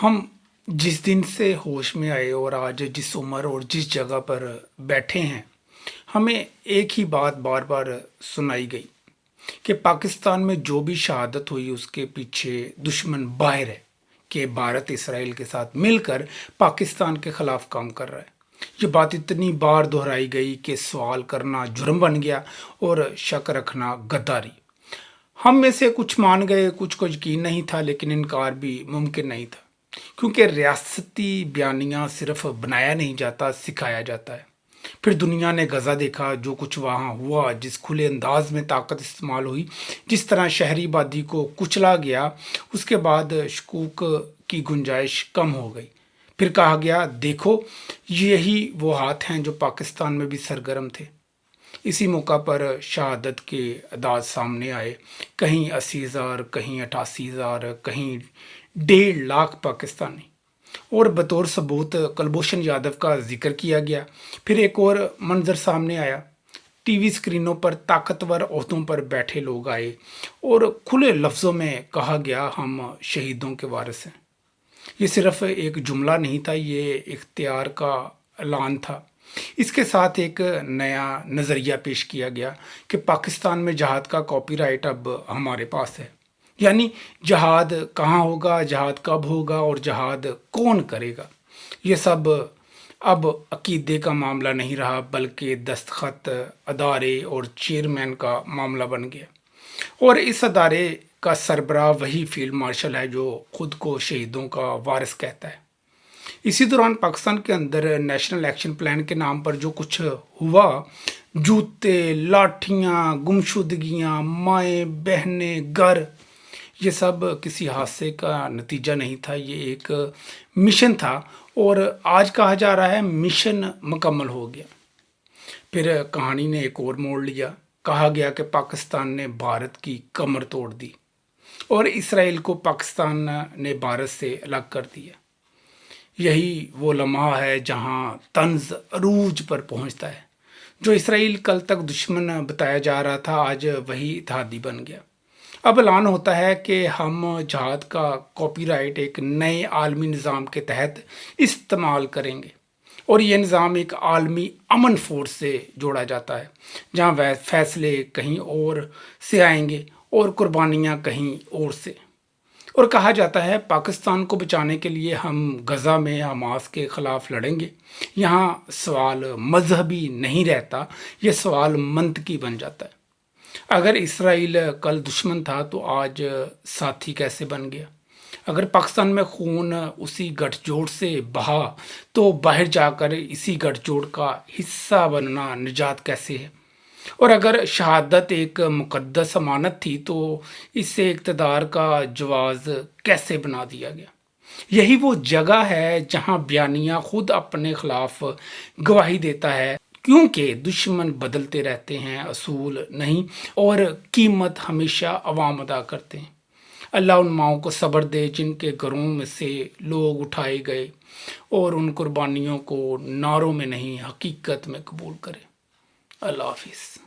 हम जिस दिन से होश में आए और आज जिस उम्र और जिस जगह पर बैठे हैं, हमें एक ही बात बार बार सुनाई गई कि पाकिस्तान में जो भी शहादत हुई उसके पीछे दुश्मन बाहर है, कि भारत इसराइल के साथ मिलकर पाकिस्तान के खिलाफ काम कर रहा है। ये बात इतनी बार दोहराई गई कि सवाल करना जुर्म बन गया और शक रखना गद्दारी। हम में से कुछ मान गए, कुछ को यकीन नहीं था, लेकिन इनकार भी मुमकिन नहीं था, क्योंकि रियासती बयानिया सिर्फ बनाया नहीं जाता, सिखाया जाता है। फिर दुनिया ने गज़ा देखा, जो कुछ वहाँ हुआ, जिस खुले अंदाज में ताकत इस्तेमाल हुई, जिस तरह शहरी आबादी को कुचला गया, उसके बाद शकूक की गुंजाइश कम हो गई। फिर कहा गया, देखो यही वो हाथ हैं जो पाकिस्तान में भी सरगर्म थे। इसी मौका पर शहादत के अदाद सामने आए, कहीं 80,000, कहीं 88,000, कहीं 1.5 लाख पाकिस्तानी। और बतौर सबूत कुलभूषण यादव का जिक्र किया गया। फिर एक और मंजर सामने आया, टीवी स्क्रीनों पर ताकतवर ओहदों पर बैठे लोग आए और खुले लफ्ज़ों में कहा गया, हम शहीदों के वारिस हैं। ये सिर्फ एक जुमला नहीं था, ये इख्तियार का ऐलान था। इसके साथ एक नया नज़रिया पेश किया गया कि पाकिस्तान में जहाद का कॉपीराइट अब हमारे पास है। यानी जहाद कहाँ होगा, जहाद कब होगा और जहाद कौन करेगा, ये सब अब अकीदे का मामला नहीं रहा, बल्कि दस्तखत, अदारे और चेयरमैन का मामला बन गया। और इस अदारे का सरबराह वही फील्ड मार्शल है जो खुद को शहीदों का वारिस कहता है। इसी दौरान पाकिस्तान के अंदर नेशनल एक्शन प्लान के नाम पर जो कुछ हुआ, जूते, लाठियाँ, गुमशुदगियाँ, माएँ बहनें, घर, ये सब किसी हादसे का नतीजा नहीं था, ये एक मिशन था। और आज कहा जा रहा है मिशन मुकम्मल हो गया। फिर कहानी ने एक और मोड़ लिया, कहा गया कि पाकिस्तान ने भारत की कमर तोड़ दी और इसराइल को पाकिस्तान ने भारत से अलग कर दिया। यही वो लम्हा है जहां तंज अरूज पर पहुंचता है। जो इसराइल कल तक दुश्मन बताया जा रहा था, आज वही इत्तेहादी बन गया। अब ऐलान होता है कि हम जहाद का कॉपीराइट एक नए आलमी निज़ाम के तहत इस्तेमाल करेंगे, और ये निज़ाम एक आलमी अमन फोर्स से जोड़ा जाता है, जहां वह फैसले कहीं और से आएंगे और कुर्बानियां कहीं और से। और कहा जाता है पाकिस्तान को बचाने के लिए हम गज़ा में हमास के ख़िलाफ़ लड़ेंगे। यहाँ सवाल मजहबी नहीं रहता, ये सवाल मंतकी बन जाता है। अगर इसराइल कल दुश्मन था तो आज साथी कैसे बन गया? अगर पाकिस्तान में खून उसी गठजोड़ से बहा तो बाहर जाकर इसी गठजोड़ का हिस्सा बनना निजात कैसे है? और अगर शहादत एक मुकद्दस अमानत थी तो इससे इक़्तिदार का जवाज़ कैसे बना दिया गया? यही वो जगह है जहां बयानिया खुद अपने खिलाफ गवाही देता है, क्योंकि दुश्मन बदलते रहते हैं, असूल नहीं, और कीमत हमेशा अवाम अदा करते हैं। अल्लाह उन माओं को सब्र दे जिनके घरों में से लोग उठाए गए, और उन कुर्बानियों को नारों में नहीं हकीकत में कबूल करे। अल्लाह हाफिज़।